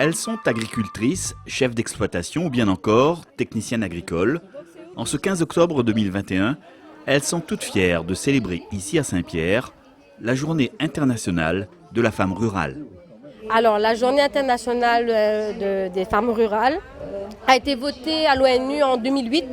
Elles sont agricultrices, chefs d'exploitation ou bien encore techniciennes agricoles. En ce 15 octobre 2021, elles sont toutes fières de célébrer ici à Saint-Pierre la journée internationale de la femme rurale. Alors, la journée internationale des femmes rurales a été votée à l'ONU en 2008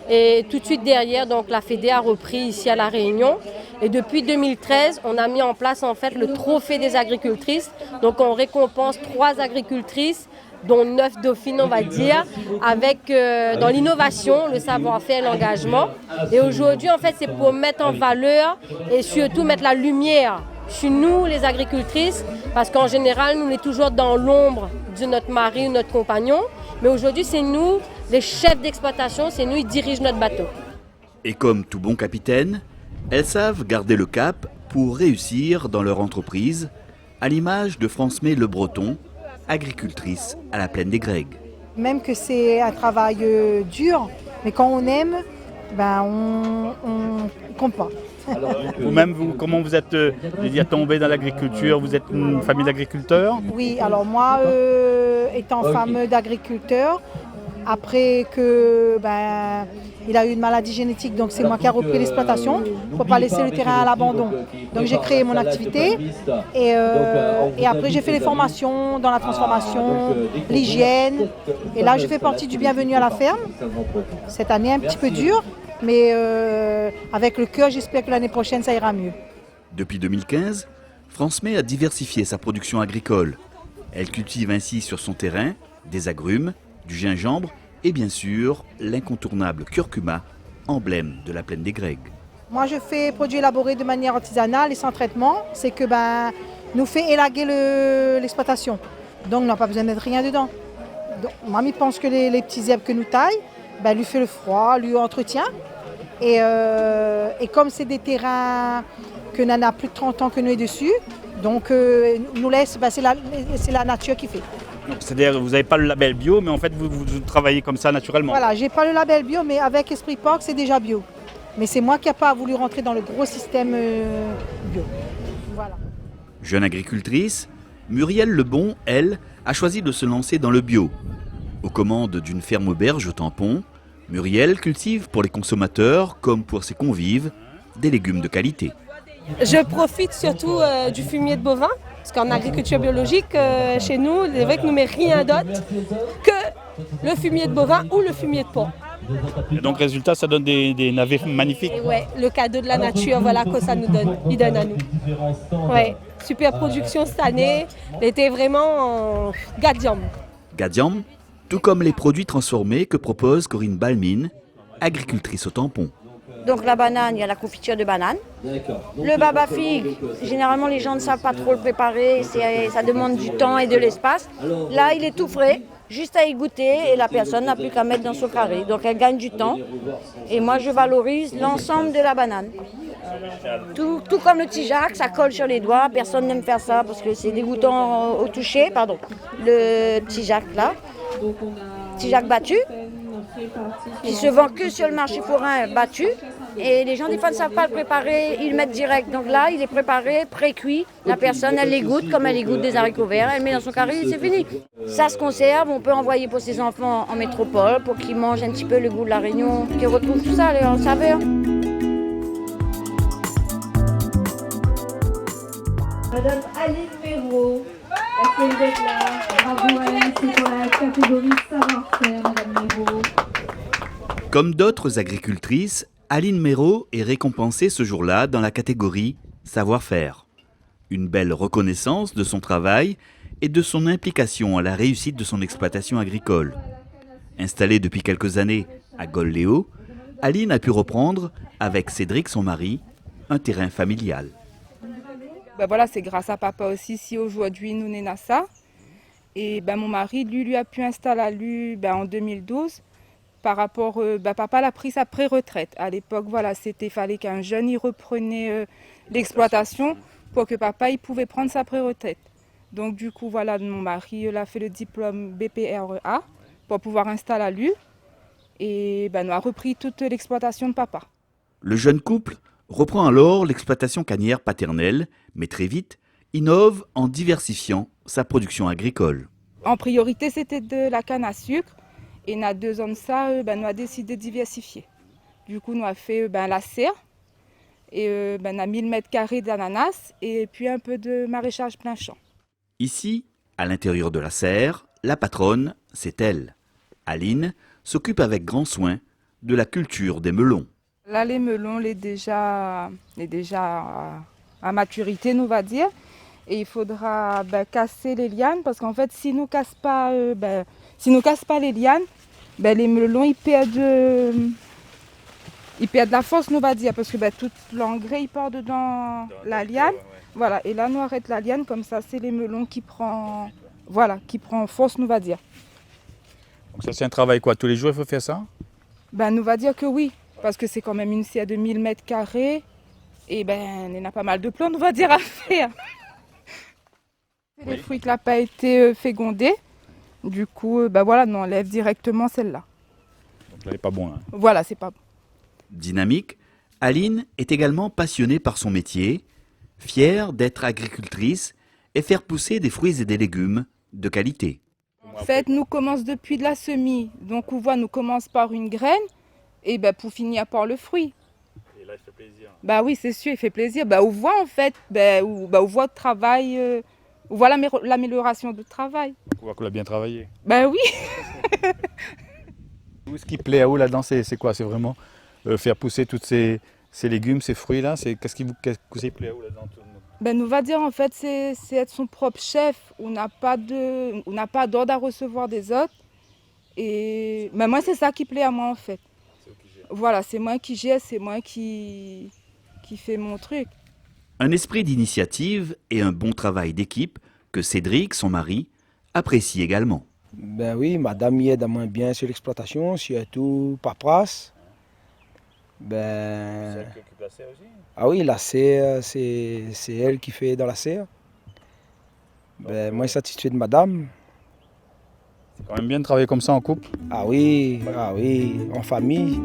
et tout de suite derrière, donc, la Fédé a repris ici à La Réunion. Et depuis 2013, on a mis en place en fait le trophée des agricultrices. Donc, on récompense 3 agricultrices, dont 9 dauphines, on va dire, avec dans l'innovation, le savoir-faire et l'engagement. Et aujourd'hui, en fait, c'est pour mettre en valeur et surtout mettre la lumière sur nous, les agricultrices, parce qu'en général, nous, on est toujours dans l'ombre de notre mari ou notre compagnon. Mais aujourd'hui, c'est nous, les chefs d'exploitation, c'est nous qui dirigent notre bateau. Et comme tout bon capitaine, elles savent garder le cap pour réussir dans leur entreprise, à l'image de Francemé Le Breton, agricultrice à la plaine des Grègues. Même que c'est un travail dur, mais quand on aime, on compte pas. Vous-même, comment vous êtes tombé dans l'agriculture? Vous êtes une famille d'agriculteurs? Oui, alors moi, étant femme d'agriculteur, après que il a eu une maladie génétique, donc c'est moi qui ai repris l'exploitation. Il ne faut pas laisser le terrain à l'abandon. Donc j'ai créé mon activité et après j'ai fait les formations dans la transformation, l'hygiène. Et là je fais partie du Bienvenue à la ferme. Cette année un petit peu dure, mais avec le cœur, j'espère que l'année prochaine ça ira mieux. Depuis 2015, Francemé a diversifié sa production agricole. Elle cultive ainsi sur son terrain des agrumes, du gingembre et bien sûr l'incontournable curcuma, emblème de la plaine des Grègues. Moi je fais produits élaborés de manière artisanale et sans traitement. C'est que nous fait élaguer l'exploitation. Donc on n'a pas besoin de mettre rien dedans. Donc, mamie pense que les petits herbes que nous taille, lui fait le froid, lui entretient. Et comme c'est des terrains que n'en a plus de 30 ans que nous est dessus, donc nous laisse, c'est la nature qui fait. C'est-à-dire que vous n'avez pas le label bio, mais en fait vous travaillez comme ça naturellement. Voilà, j'ai pas le label bio, mais avec Esprit Porc, c'est déjà bio. Mais c'est moi qui n'ai pas voulu rentrer dans le gros système bio. Voilà. Jeune agricultrice, Muriel Lebon, elle, a choisi de se lancer dans le bio. Aux commandes d'une ferme auberge au Tampon, Muriel cultive pour les consommateurs, comme pour ses convives, des légumes de qualité. Je profite surtout du fumier de bovin, parce qu'en agriculture biologique, chez nous, c'est vrai que nous ne mettons rien d'autre que le fumier de bovin ou le fumier de porc. Et donc résultat, ça donne des navets magnifiques. Et ouais, le cadeau de la nature, voilà que ça nous donne, il donne à nous. Ouais, super production cette année, était vraiment gadium. Gadiam, tout comme les produits transformés que propose Corinne Balmine, agricultrice au Tampon. Donc la banane, il y a la confiture de banane. Le baba figue, généralement les gens ne savent pas trop le préparer, ça demande du temps et de l'espace. Là, il est tout frais, juste à y goûter et la personne n'a plus qu'à mettre dans son carré. Donc elle gagne du temps et moi je valorise l'ensemble de la banane. Tout comme le tijac, ça colle sur les doigts, personne n'aime faire ça parce que c'est dégoûtant au toucher. Pardon, le tijac là, tijac battu, qui se vend que sur le marché forain battu. Et les gens, des fois, ne savent pas le préparer, ils le mettent direct. Donc là, il est préparé, pré-cuit. La personne, elle les goûte comme elle les goûte des haricots verts. Elle met dans son carré et c'est fini. Ça se conserve, on peut envoyer pour ses enfants en métropole pour qu'ils mangent un petit peu le goût de la Réunion, qu'ils retrouvent tout ça en saveur. Madame Aline Méraud, merci d'être là. Bravo Aline, c'est pour la catégorie savoir-faire, Madame Méraud. Comme d'autres agricultrices, Aline Méraud est récompensée ce jour-là dans la catégorie savoir-faire. Une belle reconnaissance de son travail et de son implication à la réussite de son exploitation agricole. Installée depuis quelques années à Golléo, Aline a pu reprendre, avec Cédric son mari, un terrain familial. Voilà, c'est grâce à papa aussi si aujourd'hui nous n'est ça. Et mon mari, lui a pu installer à lui en 2012. Par rapport, papa a pris sa pré-retraite. À l'époque, voilà, fallait qu'un jeune y reprenait l'exploitation pour que papa il pouvait prendre sa pré-retraite. Donc du coup, voilà, mon mari a fait le diplôme BPREA pour pouvoir installer à lui. Et nous a repris toute l'exploitation de papa. Le jeune couple reprend alors l'exploitation canière paternelle, mais très vite innove en diversifiant sa production agricole. En priorité, c'était de la canne à sucre. Et na 2 ans de ça, nous a décidé de diversifier. Du coup, nous a fait la serre. Et on a 1000 mètres carrés d'ananas et puis un peu de maraîchage plein champ. Ici, à l'intérieur de la serre, la patronne, c'est elle. Aline s'occupe avec grand soin de la culture des melons. Là, les melons, les déjà à maturité, nous va dire. Et il faudra casser les lianes parce qu'en fait, si nous casse pas les lianes, les melons ils perdent la force, nous va dire, parce que tout l'engrais il part dedans la liane. Voilà, et là nous arrête la liane, comme ça c'est les melons qui prend force, nous va dire. Donc ça c'est un travail quoi? Tous les jours il faut faire ça? Nous va dire que oui, parce que c'est quand même une serre de 1000 mètres carrés et il y en a pas mal de plans, nous va dire, à faire. Les fruits qui n'ont pas été fécondés, du coup, on enlève directement celle-là. Donc là il n'est pas bon. Hein. Voilà, c'est pas bon. Dynamique, Aline est également passionnée par son métier, fière d'être agricultrice et faire pousser des fruits et des légumes de qualité. En fait, nous commence depuis de la semis. Donc, on voit, nous commence par une graine et pour finir par le fruit. Et là, il fait plaisir. Oui, c'est sûr, il fait plaisir. On voit en fait, on voit le travail, on voit l'amélioration du travail. On voit qu'on a bien travaillé. Oui. Ce qui plaît à vous là-dedans, c'est quoi? C'est vraiment faire pousser tous ces légumes, ces fruits-là. Qu'est-ce qui plaît à vous là-dedans? Nous va dire en fait, c'est être son propre chef. On n'a pas d'ordre à recevoir des autres. Et moi, c'est ça qui plaît à moi en fait. Voilà, c'est moi qui gère, c'est moi qui fait mon truc. Un esprit d'initiative et un bon travail d'équipe que Cédric, son mari, apprécie également. Oui, madame y aide à moins bien sur l'exploitation, surtout paperasse. C'est elle qui occupe la serre aussi? Ah oui, la serre, c'est elle qui fait dans la serre. Moi, satisfait de madame. C'est quand même bien de travailler comme ça en couple. Ah oui, en famille.